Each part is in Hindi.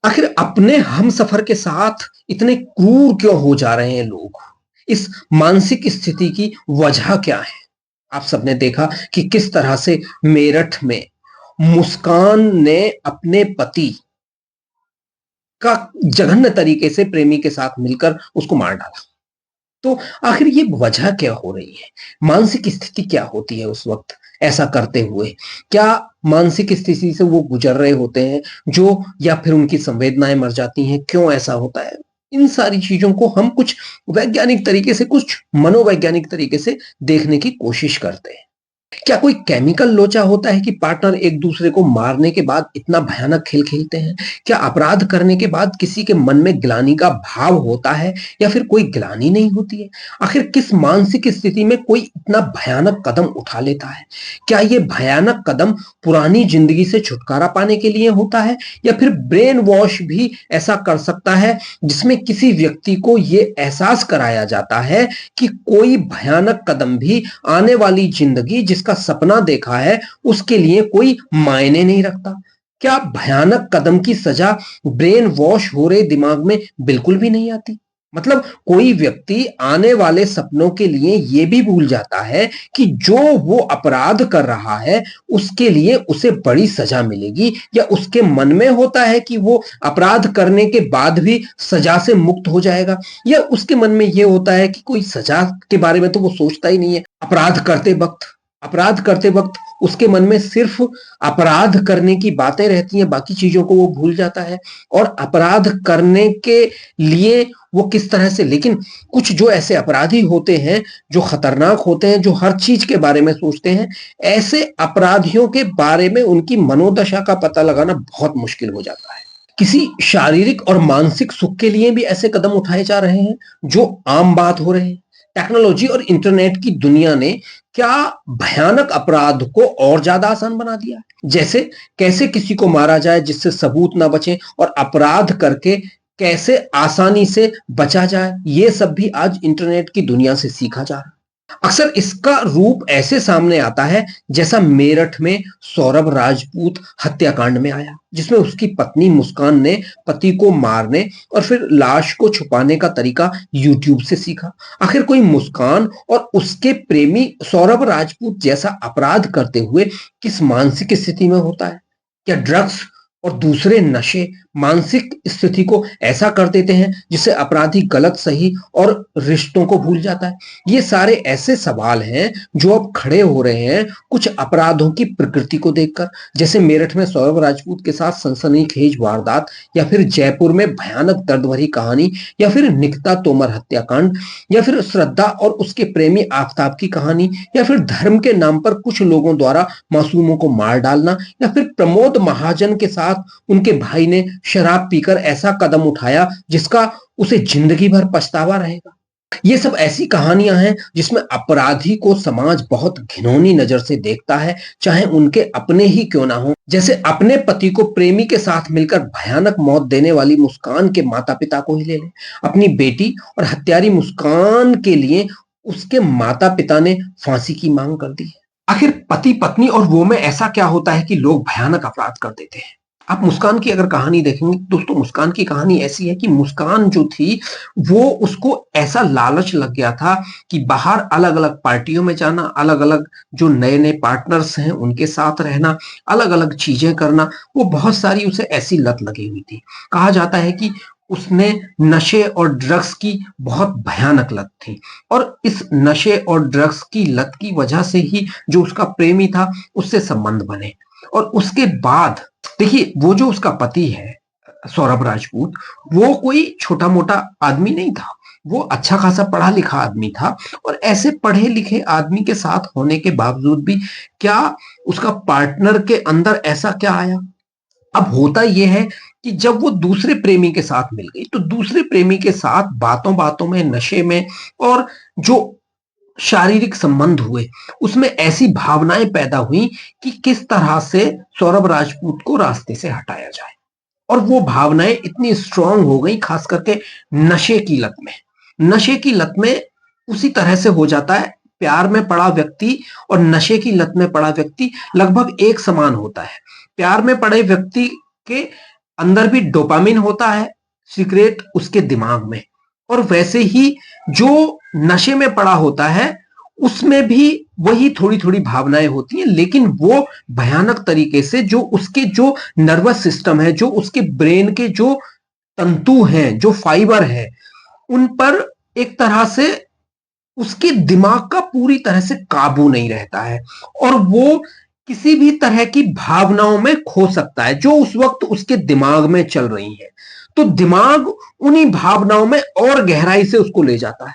आखिर अपने हमसफर के साथ इतने क्रूर क्यों हो जा रहे हैं लोग? इस मानसिक स्थिति की वजह क्या है? आप सबने देखा कि किस तरह से मेरठ में मुस्कान ने अपने पति का जघन्य तरीके से प्रेमी के साथ मिलकर उसको मार डाला। तो आखिर ये वजह क्या हो रही है? मानसिक स्थिति क्या होती है उस वक़्त ऐसा करते हुए? क्या मानसिक स्थिति से वो गुज़र रहे होते हैं जो या फिर उनकी संवेदनाएँ मर जाती हैं? क्यों ऐसा होता है? इन सारी चीज़ों को हम कुछ वैज्ञानिक तरीके से, कुछ मनोवैज्ञानिक तरीके से देखने की कोशिश करते हैं। क्या कोई केमिकल लोचा होता है कि पार्टनर एक दूसरे को मारने के बाद इतना भयानक खेल खेलते हैं? क्या अपराध करने के बाद किसी के मन में ग्लानि का भाव होता है या फिर कोई ग्लानि नहीं होती है? आखिर किस मानसिक स्थिति में कोई इतना भयानक कदम उठा लेता है? क्या ये भयानक कदम पुरानी जिंदगी से छुटकारा पाने के लिए होता है या फिर ब्रेन वॉश भी ऐसा कर सकता है जिसमें किसी व्यक्ति को ये एहसास कराया जाता है कि कोई भयानक कदम भी आने वाली जिंदगी जिसका सपना देखा है उसके लिए कोई मायने नहीं रखता। क्या भयानक कदम की सजा ब्रेन वॉश हो रहे दिमाग में बिल्कुल भी नहीं आती? मतलब कोई व्यक्ति आने वाले सपनों के लिए ये भी भूल जाता है कि जो वो अपराध कर रहा है उसके लिए उसे बड़ी सजा मिलेगी, या उसके मन में होता है कि वो अपराध करने के बाद भी सजा से मुक्त हो जाएगा, या उसके मन में ये होता है कि कोई सजा के बारे में तो वो सोचता ही नहीं है। अपराध करते वक्त उसके मन में सिर्फ अपराध करने की बातें रहती हैं, बाकी चीजों को वो भूल जाता है। और अपराध करने के लिए वो किस तरह से, लेकिन कुछ जो ऐसे अपराधी होते हैं जो खतरनाक होते हैं, जो हर चीज के बारे में सोचते हैं, ऐसे अपराधियों के बारे में उनकी मनोदशा का पता लगाना बहुत मुश्किल हो जाता है। किसी शारीरिक और मानसिक सुख के लिए भी ऐसे कदम उठाए जा रहे हैं जो आम बात हो रहे हैं। टेक्नोलॉजी और इंटरनेट की दुनिया ने क्या भयानक अपराध को और ज्यादा आसान बना दिया है? जैसे कैसे किसी को मारा जाए जिससे सबूत ना बचे, और अपराध करके कैसे आसानी से बचा जाए, ये सब भी आज इंटरनेट की दुनिया से सीखा जा रहा है। अक्सर इसका रूप ऐसे सामने आता है जैसा मेरठ में सौरभ राजपूत हत्याकांड में आया, जिसमें उसकी पत्नी मुस्कान ने पति को मारने और फिर लाश को छुपाने का तरीका यूट्यूब से सीखा। आखिर कोई मुस्कान और उसके प्रेमी सौरभ राजपूत जैसा अपराध करते हुए किस मानसिक स्थिति में होता है? क्या ड्रग्स और दूसरे नशे मानसिक स्थिति को ऐसा कर देते हैं जिससे अपराधी गलत सही और रिश्तों को भूल जाता है? ये सारे ऐसे सवाल हैं जो अब खड़े हो रहे हैं कुछ अपराधों की प्रकृति को देखकर, जैसे मेरठ में सौरभ राजपूत के साथ सनसनीखेज वारदात, या फिर जयपुर में भयानक दर्द भरी कहानी, या फिर निकिता तोमर हत्याकांड, या फिर श्रद्धा और उसके प्रेमी आफताब की कहानी, या फिर धर्म के नाम पर कुछ लोगों द्वारा मासूमों को मार डालना, या फिर प्रमोद महाजन के साथ उनके भाई ने शराब पीकर ऐसा कदम उठाया जिसका उसे जिंदगी भर पछतावा रहेगा। ये सब ऐसी कहानियां हैं जिसमें अपराधी को समाज बहुत घिनौनी नजर से देखता है, चाहे उनके अपने ही क्यों ना हो। जैसे अपने पति को प्रेमी के साथ मिलकर भयानक मौत देने वाली मुस्कान के माता पिता को ही ले लें। अपनी बेटी और हत्यारी मुस्कान के लिए उसके माता पिता ने फांसी की मांग कर दी है। आखिर पति पत्नी और वो में ऐसा क्या होता है कि लोग भयानक अपराध कर देते हैं? आप मुस्कान की अगर कहानी देखेंगे दोस्तों, मुस्कान की कहानी ऐसी है कि मुस्कान जो थी वो, उसको ऐसा लालच लग गया था कि बाहर अलग अलग पार्टियों में जाना, अलग अलग जो नए नए पार्टनर्स हैं उनके साथ रहना, अलग अलग चीजें करना, वो बहुत सारी उसे ऐसी लत लगी हुई थी। कहा जाता है कि उसने नशे और ड्रग्स की बहुत भयानक लत थी, और इस नशे और ड्रग्स की लत की वजह से ही जो उसका प्रेमी था उससे संबंध बने। और उसके बाद देखिए, वो जो उसका पति है सौरभ राजपूत, वो कोई छोटा मोटा आदमी नहीं था, वो अच्छा खासा पढ़ा लिखा आदमी था। और ऐसे पढ़े लिखे आदमी के साथ होने के बावजूद भी क्या उसका पार्टनर के अंदर ऐसा क्या आया? अब होता यह है कि जब वो दूसरे प्रेमी के साथ मिल गई तो दूसरे प्रेमी के साथ बातों बातों में, नशे में, और जो शारीरिक संबंध हुए उसमें ऐसी भावनाएं पैदा हुई कि किस तरह से सौरभ राजपूत को रास्ते से हटाया जाए। और वो भावनाएं इतनी स्ट्रांग हो गई, खास करके नशे की लत में। नशे की लत में उसी तरह से हो जाता है, प्यार में पड़ा व्यक्ति और नशे की लत में पड़ा व्यक्ति लगभग एक समान होता है। प्यार में पड़े व्यक्ति के अंदर भी डोपामिन होता है सीक्रेट उसके दिमाग में, और वैसे ही जो नशे में पड़ा होता है उसमें भी वही थोड़ी थोड़ी भावनाएं होती हैं, लेकिन वो भयानक तरीके से जो उसके जो नर्वस सिस्टम है, जो उसके ब्रेन के जो तंतु हैं, जो फाइबर है, उन पर एक तरह से उसके दिमाग का पूरी तरह से काबू नहीं रहता है, और वो किसी भी तरह की भावनाओं में खो सकता है जो उस वक्त उसके दिमाग में चल रही है। तो दिमाग उन्हीं भावनाओं में और गहराई से उसको ले जाता है,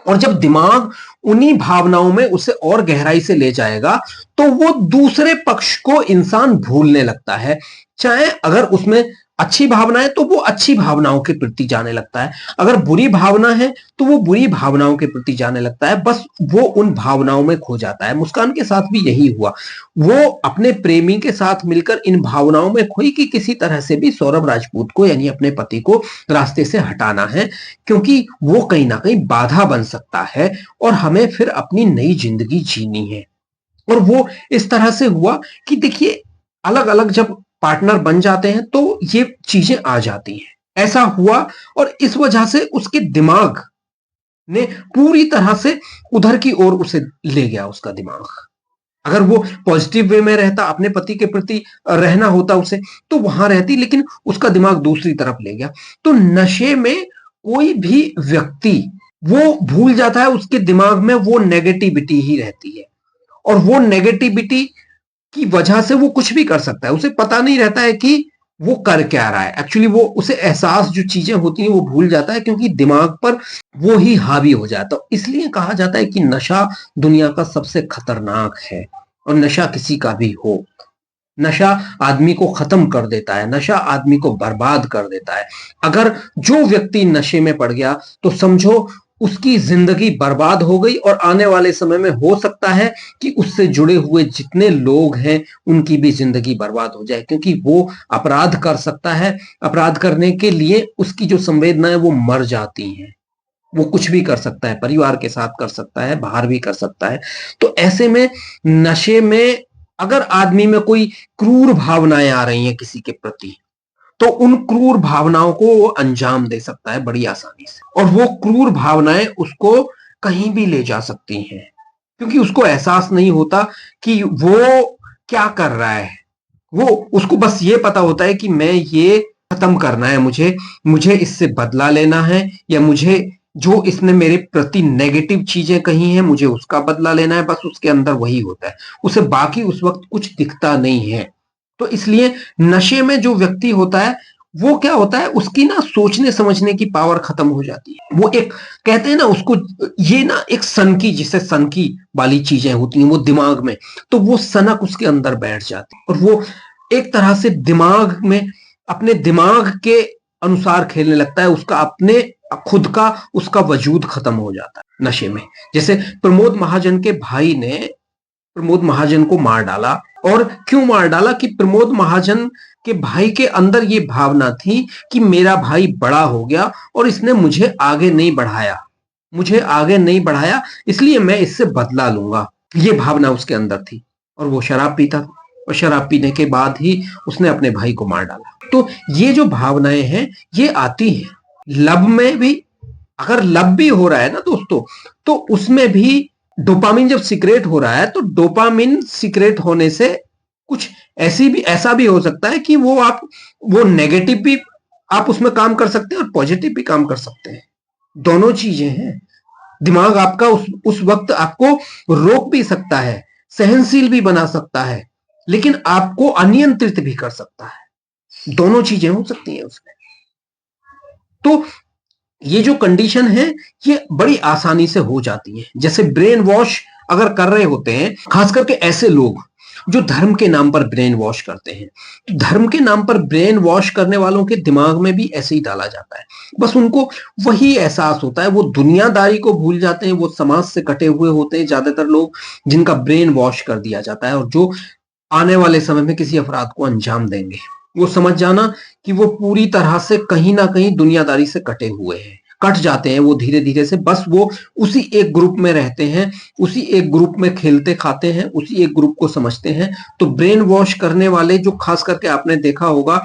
और जब दिमाग उन्हीं भावनाओं में उसे और गहराई से ले जाएगा तो वो दूसरे पक्ष को इंसान भूलने लगता है। चाहे अगर उसमें अच्छी भावना है तो वो अच्छी भावनाओं के प्रति जाने लगता है, अगर बुरी भावना है तो वो बुरी भावनाओं के प्रति जाने लगता है, बस वो उन भावनाओं में खो जाता है। मुस्कान के साथ भी यही हुआ, वो अपने प्रेमी के साथ मिलकर इन भावनाओं में खोई कि किसी तरह से भी सौरभ राजपूत को यानी अपने पति को रास्ते से हटाना है, क्योंकि वो कहीं ना कहीं बाधा बन सकता है और हमें फिर अपनी नई जिंदगी जीनी है। और वो इस तरह से हुआ कि देखिए, अलग अलग जब पार्टनर बन जाते हैं तो ये चीजें आ जाती हैं, ऐसा हुआ, और इस वजह से उसके दिमाग ने पूरी तरह से उधर की ओर उसे ले गया उसका दिमाग। अगर वो पॉजिटिव वे में रहता, अपने पति के प्रति रहना होता उसे, तो वहां रहती, लेकिन उसका दिमाग दूसरी तरफ ले गया। तो नशे में कोई भी व्यक्ति वो भूल जाता है, उसके दिमाग में वो नेगेटिविटी ही रहती है, और वो नेगेटिविटी की वजह से वो कुछ भी कर सकता है, उसे पता नहीं रहता है कि वो कर क्या रहा है। एक्चुअली वो उसे एहसास जो चीजें होती हैं वो भूल जाता है, क्योंकि दिमाग पर वो ही हावी हो जाता है। इसलिए कहा जाता है कि नशा दुनिया का सबसे खतरनाक है, और नशा किसी का भी हो, नशा आदमी को खत्म कर देता है, नशा आदमी को बर्बाद कर देता है। अगर जो व्यक्ति नशे में पड़ गया तो समझो उसकी जिंदगी बर्बाद हो गई, और आने वाले समय में हो सकता है कि उससे जुड़े हुए जितने लोग हैं उनकी भी जिंदगी बर्बाद हो जाए, क्योंकि वो अपराध कर सकता है। अपराध करने के लिए उसकी जो संवेदनाएं वो मर जाती हैं, वो कुछ भी कर सकता है, परिवार के साथ कर सकता है, बाहर भी कर सकता है। तो ऐसे में नशे में अगर आदमी में कोई क्रूर भावनाएं आ रही हैं किसी के प्रति, तो उन क्रूर भावनाओं को वो अंजाम दे सकता है बड़ी आसानी से, और वो क्रूर भावनाएं उसको कहीं भी ले जा सकती हैं, क्योंकि उसको एहसास नहीं होता कि वो क्या कर रहा है। वो उसको बस ये पता होता है कि मैं ये खत्म करना है, मुझे मुझे इससे बदला लेना है, या मुझे जो इसने मेरे प्रति नेगेटिव चीजें कही हैं मुझे उसका बदला लेना है। बस उसके अंदर वही होता है, उसे बाकी उस वक्त कुछ दिखता नहीं है। तो इसलिए नशे में जो व्यक्ति होता है वो क्या होता है, उसकी ना सोचने समझने की पावर खत्म हो जाती है। वो एक कहते हैं ना उसको, ये ना एक सनकी, जिसे सनकी वाली चीजें होती हैं वो दिमाग में, तो वो सनक उसके अंदर बैठ जाती है, और वो एक तरह से दिमाग में अपने दिमाग के अनुसार खेलने लगता है, उसका अपने खुद का उसका वजूद खत्म हो जाता है नशे में। जैसे प्रमोद महाजन के भाई ने प्रमोद महाजन को मार डाला, और क्यों मार डाला कि प्रमोद महाजन के भाई के अंदर ये भावना थी कि मेरा भाई बड़ा हो गया और इसने मुझे आगे नहीं बढ़ाया, मुझे आगे नहीं बढ़ाया, इसलिए मैं इससे बदला लूंगा, ये भावना उसके अंदर थी। और वो शराब पीता था, और शराब पीने के बाद ही उसने अपने भाई को मार डाला। तो ये जो भावनाएं हैं ये आती हैं लब में भी। अगर लब भी हो रहा है ना दोस्तों, तो उसमें भी डोपामिन जब सीक्रेट हो रहा है, तो डोपामिन सीक्रेट होने से कुछ ऐसा भी हो सकता है कि वो नेगेटिव भी आप उसमें काम कर सकते हैं और पॉजिटिव भी काम कर सकते हैं, दोनों चीजें हैं। दिमाग आपका उस वक्त आपको रोक भी सकता है, सहनशील भी बना सकता है, लेकिन आपको अनियंत्रित भी कर सकता है, दोनों चीजें हो सकती हैं उसमें। तो ये जो कंडीशन है ये बड़ी आसानी से हो जाती है। जैसे ब्रेन वॉश अगर कर रहे होते हैं, खास करके ऐसे लोग जो धर्म के नाम पर ब्रेन वॉश करते हैं, तो धर्म के नाम पर ब्रेन वॉश करने वालों के दिमाग में भी ऐसे ही डाला जाता है। बस उनको वही एहसास होता है, वो दुनियादारी को भूल जाते हैं, वो समाज से कटे हुए होते हैं ज्यादातर लोग जिनका ब्रेन वॉश कर दिया जाता है, और जो आने वाले समय में किसी अपराध को अंजाम देंगे। वो समझ जाना कि वो पूरी तरह से कहीं ना कहीं दुनियादारी से कटे हुए हैं, कट जाते हैं वो धीरे धीरे से, बस वो उसी एक ग्रुप में रहते हैं, उसी एक ग्रुप में खेलते खाते हैं, उसी एक ग्रुप को समझते हैं। तो ब्रेन वॉश करने वाले जो, खास करके आपने देखा होगा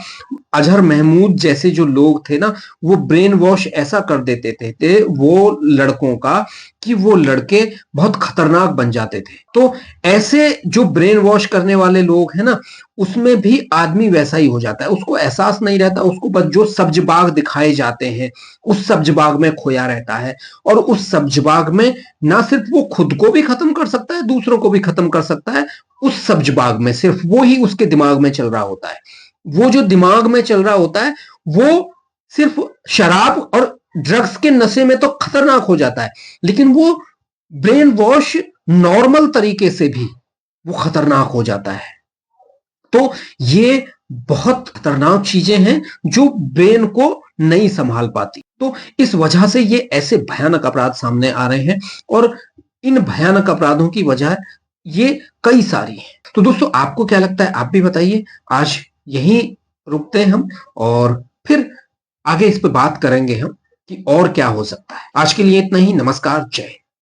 अजहर महमूद जैसे जो लोग थे ना, वो ब्रेन वॉश ऐसा कर देते थे वो लड़कों का कि वो लड़के बहुत खतरनाक बन जाते थे। तो ऐसे जो ब्रेन वॉश करने वाले लोग हैं ना, उसमें भी आदमी वैसा ही हो जाता है, उसको एहसास नहीं रहता, उसको बस जो सब्ज बाग दिखाए जाते हैं उस सब्ज बाग में खोया रहता है। और उस सब्ज बाग में ना सिर्फ वो खुद को भी खत्म कर सकता है, दूसरों को भी खत्म कर सकता है। उस सब्ज बाग में सिर्फ वो ही उसके दिमाग में चल रहा होता है। वो जो दिमाग में चल रहा होता है वो सिर्फ शराब और ड्रग्स के नशे में तो खतरनाक हो जाता है, लेकिन वो ब्रेन वॉश नॉर्मल तरीके से भी वो खतरनाक हो जाता है। तो ये बहुत खतरनाक चीजें हैं जो ब्रेन को नहीं संभाल पाती। तो इस वजह से ये ऐसे भयानक अपराध सामने आ रहे हैं, और इन भयानक अपराधों की वजह ये कई सारी हैं। तो दोस्तों आपको क्या लगता है, आप भी बताइए। आज यहीं रुकते हैं हम, और फिर आगे इस पे बात करेंगे हम कि और क्या हो सकता है। आज के लिए इतना ही। नमस्कार, जय हिंद।